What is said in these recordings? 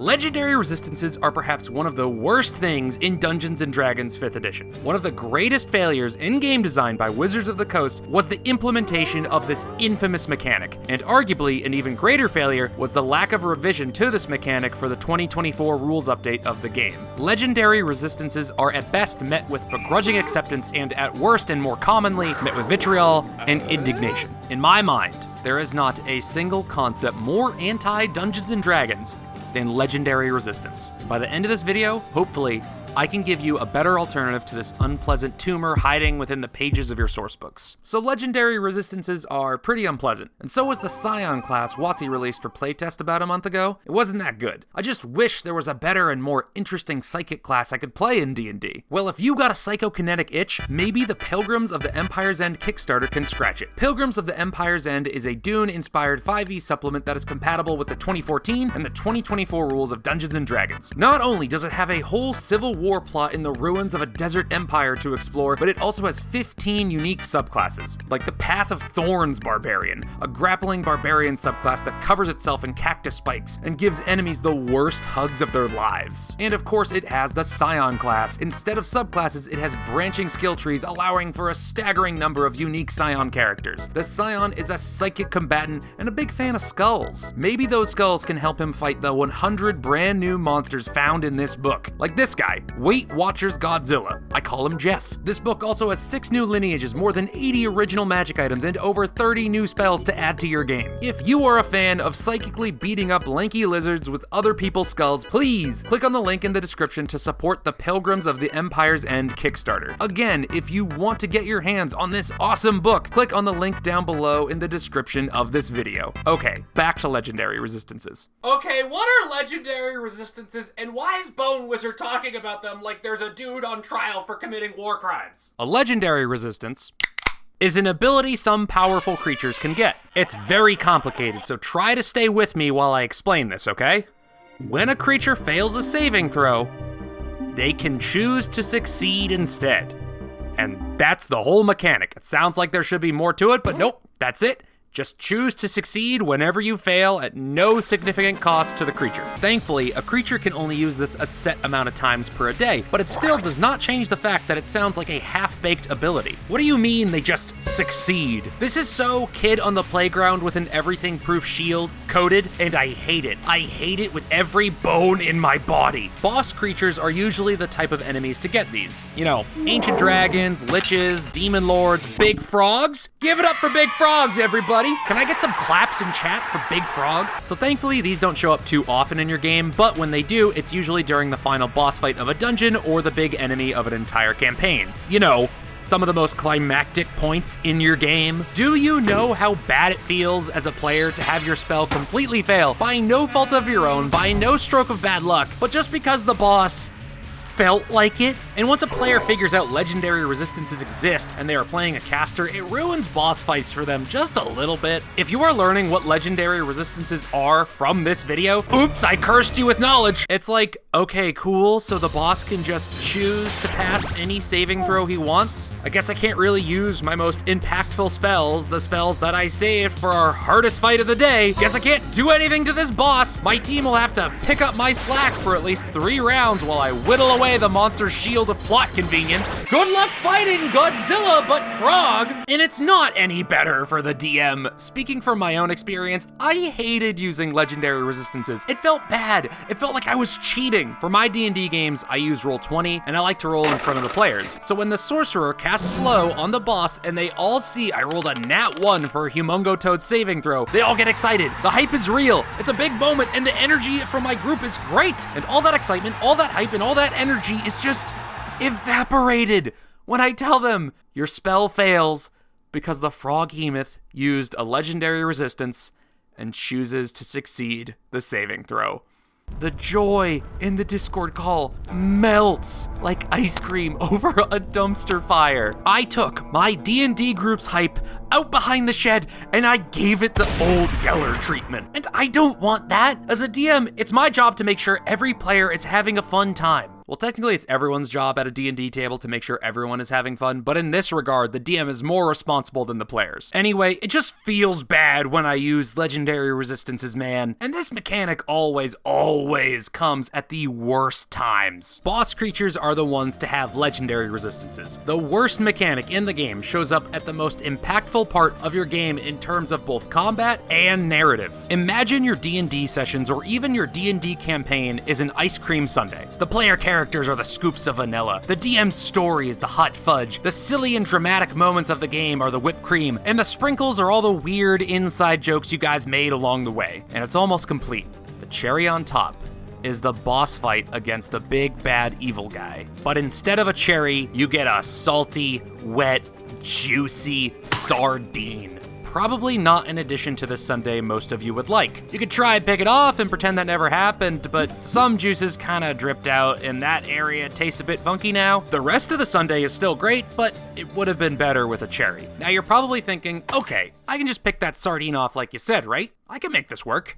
Legendary resistances are perhaps one of the worst things in Dungeons & Dragons 5th edition. One of the greatest failures in game design by Wizards of the Coast was the implementation of this infamous mechanic, and arguably an even greater failure was the lack of revision to this mechanic for the 2024 rules update of the game. Legendary resistances are at best met with begrudging acceptance and at worst and more commonly met with vitriol and indignation. In my mind, there is not a single concept more anti-Dungeons & Dragons than legendary resistance. By the end of this video, hopefully, I can give you a better alternative to this unpleasant tumor hiding within the pages of your sourcebooks. So legendary resistances are pretty unpleasant, and so was the Scion class WotC released for playtest about a month ago. It wasn't that good. I just wish there was a better and more interesting psychic class I could play in D&D. Well, if you got a psychokinetic itch, maybe the Pilgrims of the Empire's End Kickstarter can scratch it. Pilgrims of the Empire's End is a Dune-inspired 5e supplement that is compatible with the 2014 and the 2024 rules of Dungeons & Dragons. Not only does it have a whole Civil War plot in the ruins of a desert empire to explore, but it also has 15 unique subclasses, like the Path of Thorns Barbarian, a grappling barbarian subclass that covers itself in cactus spikes and gives enemies the worst hugs of their lives. And of course it has the Scion class. Instead of subclasses, it has branching skill trees allowing for a staggering number of unique Scion characters. The Scion is a psychic combatant and a big fan of skulls. Maybe those skulls can help him fight the 100 brand new monsters found in this book, like this guy, Weight Watchers Godzilla. I call him Jeff. This book also has 6 new lineages, more than 80 original magic items, and over 30 new spells to add to your game. If you are a fan of psychically beating up lanky lizards with other people's skulls, please click on the link in the description to support the Pilgrims of the Empire's End Kickstarter. Again, if you want to get your hands on this awesome book, click on the link down below in the description of this video. Okay, back to legendary resistances. Okay, what are legendary resistances, and why is Bone Wizard talking about them like there's a dude on trial for committing war crimes? A legendary resistance is an ability some powerful creatures can get. It's very complicated, so try to stay with me while I explain this, okay? When a creature fails a saving throw, they can choose to succeed instead. And that's the whole mechanic. It sounds like there should be more to it, but nope, that's it. Just choose to succeed whenever you fail at no significant cost to the creature. Thankfully, a creature can only use this a set amount of times per day, but it still does not change the fact that it sounds like a half-baked ability. What do you mean they just succeed? This is so kid on the playground with an everything-proof shield coded, and I hate it. I hate it with every bone in my body. Boss creatures are usually the type of enemies to get these. You know, ancient dragons, liches, demon lords, big frogs. Give it up for big frogs, everybody! Can I get some claps in chat for Big Frog? So thankfully, these don't show up too often in your game, but when they do, it's usually during the final boss fight of a dungeon or the big enemy of an entire campaign. You know, some of the most climactic points in your game. Do you know how bad it feels as a player to have your spell completely fail by no fault of your own, by no stroke of bad luck, but just because the boss felt like it? And once a player figures out legendary resistances exist and they are playing a caster, it ruins boss fights for them just a little bit. If you are learning what legendary resistances are from this video, oops, I cursed you with knowledge. It's like, okay, cool, so the boss can just choose to pass any saving throw he wants? I guess I can't really use my most impactful spells, the spells that I saved for our hardest fight of the day. Guess I can't do anything to this boss. My team will have to pick up my slack for at least 3 rounds while I whittle away the monster's shield of plot convenience. Good luck fighting Godzilla, but frog! And it's not any better for the DM. Speaking from my own experience, I hated using legendary resistances. It felt bad. It felt like I was cheating. For my D&D games, I use Roll20, and I like to roll in front of the players. So when the sorcerer casts slow on the boss and they all see I rolled a nat 1 for a Humongo Toad saving throw, they all get excited. The hype is real. It's a big moment, and the energy from my group is great. And all that excitement, all that hype, and all that energy is just evaporated when I tell them your spell fails because the Froghemoth used a legendary resistance and chooses to succeed the saving throw. The joy in the Discord call melts like ice cream over a dumpster fire. I took my D&D group's hype out behind the shed and I gave it the old Yeller treatment. And I don't want that. As a DM, it's my job to make sure every player is having a fun time. Well, technically it's everyone's job at a D&D table to make sure everyone is having fun, but in this regard, the DM is more responsible than the players. Anyway, it just feels bad when I use legendary resistances, man. And this mechanic always comes at the worst times. Boss creatures are the ones to have legendary resistances. The worst mechanic in the game shows up at the most impactful part of your game in terms of both combat and narrative. Imagine your D&D sessions or even your D&D campaign is an ice cream sundae. The player characters are the scoops of vanilla. The DM's story is the hot fudge. The silly and dramatic moments of the game are the whipped cream. And the sprinkles are all the weird inside jokes you guys made along the way. And it's almost complete. The cherry on top is the boss fight against the big bad evil guy. But instead of a cherry, you get a salty, wet, juicy sardine. Probably not an addition to the sundae most of you would like. You could try and pick it off and pretend that never happened, but some juices kinda dripped out and that area tastes a bit funky now. The rest of the sundae is still great, but it would have been better with a cherry. Now you're probably thinking, okay, I can just pick that sardine off like you said, right? I can make this work.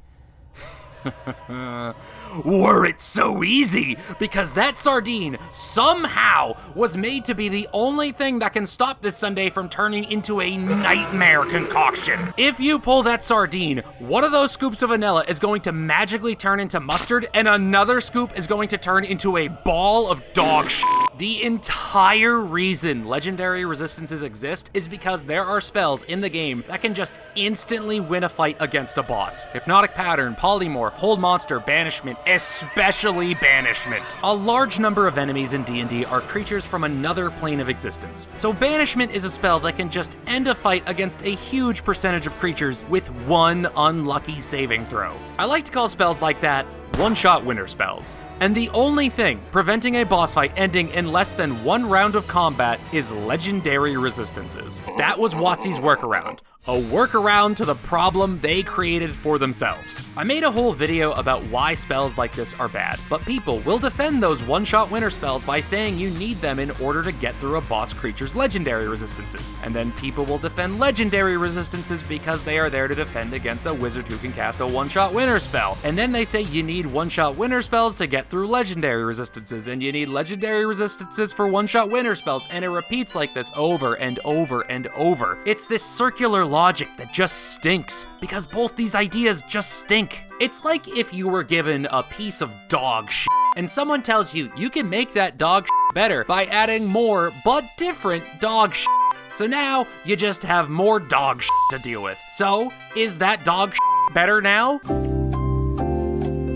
Were it so easy, because that sardine somehow was made to be the only thing that can stop this sundae from turning into a nightmare concoction. If you pull that sardine, one of those scoops of vanilla is going to magically turn into mustard, and another scoop is going to turn into a ball of dog shit. The entire reason legendary resistances exist is because there are spells in the game that can just instantly win a fight against a boss. Hypnotic Pattern, Polymorph, Hold Monster, Banishment, especially Banishment. A large number of enemies in D&D are creatures from another plane of existence. So Banishment is a spell that can just end a fight against a huge percentage of creatures with one unlucky saving throw. I like to call spells like that one-shot winner spells. And the only thing preventing a boss fight ending in less than one round of combat is legendary resistances. That was WotC's workaround. A workaround to the problem they created for themselves. I made a whole video about why spells like this are bad, but people will defend those one-shot winner spells by saying you need them in order to get through a boss creature's legendary resistances. And then people will defend legendary resistances because they are there to defend against a wizard who can cast a one-shot winner spell. And then they say you need one-shot winner spells to get through legendary resistances, and you need legendary resistances for one-shot winner spells, and it repeats like this over and over and over. It's this circular logic that just stinks, because both these ideas just stink. It's like if you were given a piece of dog shit, and someone tells you you can make that dog shit better by adding more but different dog shit. So now you just have more dog shit to deal with. So is that dog shit better now?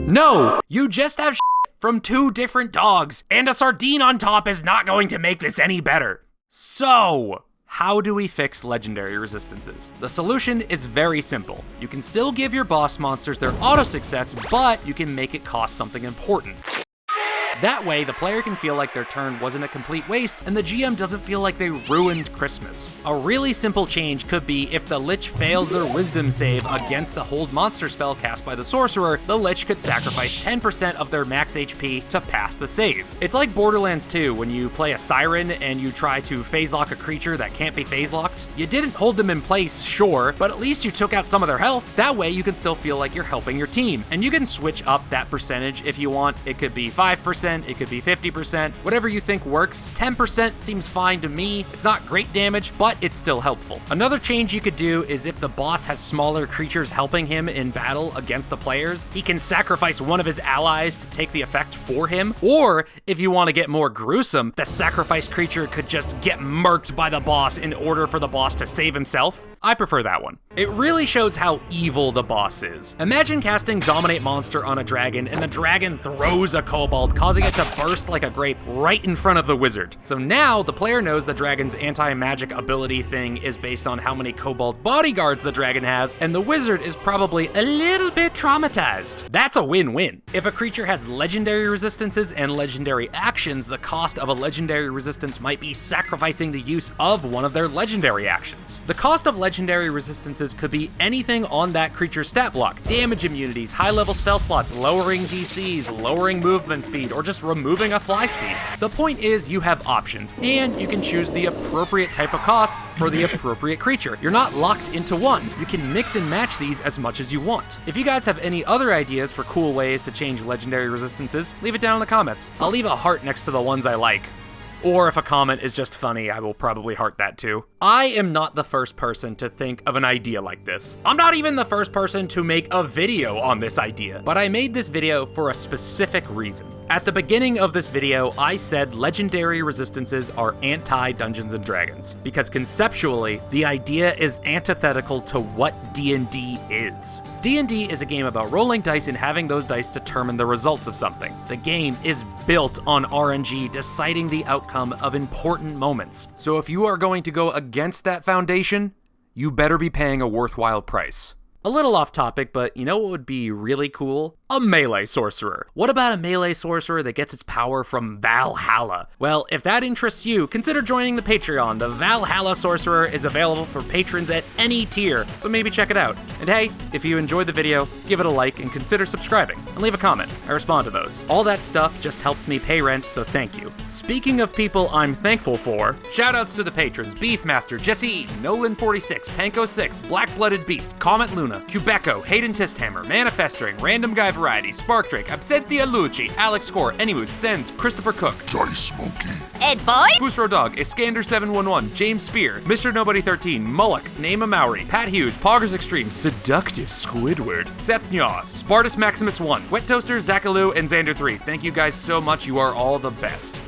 No, you just have shit from two different dogs, and a sardine on top is not going to make this any better. So, how do we fix legendary resistances? The solution is very simple. You can still give your boss monsters their auto success, but you can make it cost something important. That way, the player can feel like their turn wasn't a complete waste, and the GM doesn't feel like they ruined Christmas. A really simple change could be if the Lich fails their Wisdom save against the Hold Monster spell cast by the Sorcerer, the Lich could sacrifice 10% of their max HP to pass the save. It's like Borderlands 2 when you play a Siren and you try to phase lock a creature that can't be phase locked. You didn't hold them in place, sure, but at least you took out some of their health. That way you can still feel like you're helping your team. And you can switch up that percentage if you want. It could be 5%, it could be 50%, whatever you think works. 10% seems fine to me. It's not great damage, but it's still helpful. Another change you could do is if the boss has smaller creatures helping him in battle against the players, he can sacrifice one of his allies to take the effect for him. Or if you want to get more gruesome, the sacrificed creature could just get murked by the boss in order for the boss to save himself. I prefer that one. It really shows how evil the boss is. Imagine casting Dominate Monster on a dragon and the dragon throws a kobold, causing it to burst like a grape right in front of the wizard. So now the player knows the dragon's anti-magic ability thing is based on how many kobold bodyguards the dragon has, and the wizard is probably a little bit traumatized. That's a win-win. If a creature has legendary resistances and legendary actions, the cost of a legendary resistance might be sacrificing the use of one of their legendary actions. The cost of legendary resistances could be anything on that creature's stat block. Damage immunities, high-level spell slots, lowering DCs, lowering movement speed, or just removing a fly speed. The point is you have options, and you can choose the appropriate type of cost for the appropriate creature. You're not locked into one. You can mix and match these as much as you want. If you guys have any other ideas for cool ways to change legendary resistances, leave it down in the comments. I'll leave a heart next to the ones I like. Or if a comment is just funny, I will probably heart that too. I am not the first person to think of an idea like this. I'm not even the first person to make a video on this idea, but I made this video for a specific reason. At the beginning of this video, I said legendary resistances are anti-Dungeons & Dragons, because conceptually, the idea is antithetical to what D&D is. D&D is a game about rolling dice and having those dice determine the results of something. The game is built on RNG deciding the outcome of important moments. So if you are going to go against that foundation, you better be paying a worthwhile price. A little off topic, but you know what would be really cool? A melee sorcerer. What about a melee sorcerer that gets its power from Valhalla? Well, if that interests you, consider joining the Patreon. The Valhalla Sorcerer is available for patrons at any tier, so maybe check it out. And hey, if you enjoyed the video, give it a like and consider subscribing, and leave a comment. I respond to those. All that stuff just helps me pay rent, so thank you. Speaking of people I'm thankful for, shoutouts to the patrons: Beefmaster, Jesse Eaton, Nolan46, Panko6, Black-Blooded Beast, Comet Luna, Quebeco, Hayden Tisthammer, Manifesting, Random Guy Variety, Spark Drake, Absentia Lucci, Alex Score, Anymoose, Sens, Christopher Cook, Dice Monkey, Ed Boy, Boostro Dog, Iskander711, James Spear, Mr. Nobody 13, Mullock, Name a Maori, Pat Hughes, Poggers Extreme, Seductive Squidward, Seth Nyaw, Spartus Maximus 1, Wet Toaster, Zachaloo, and Xander 3. Thank you guys so much, you are all the best.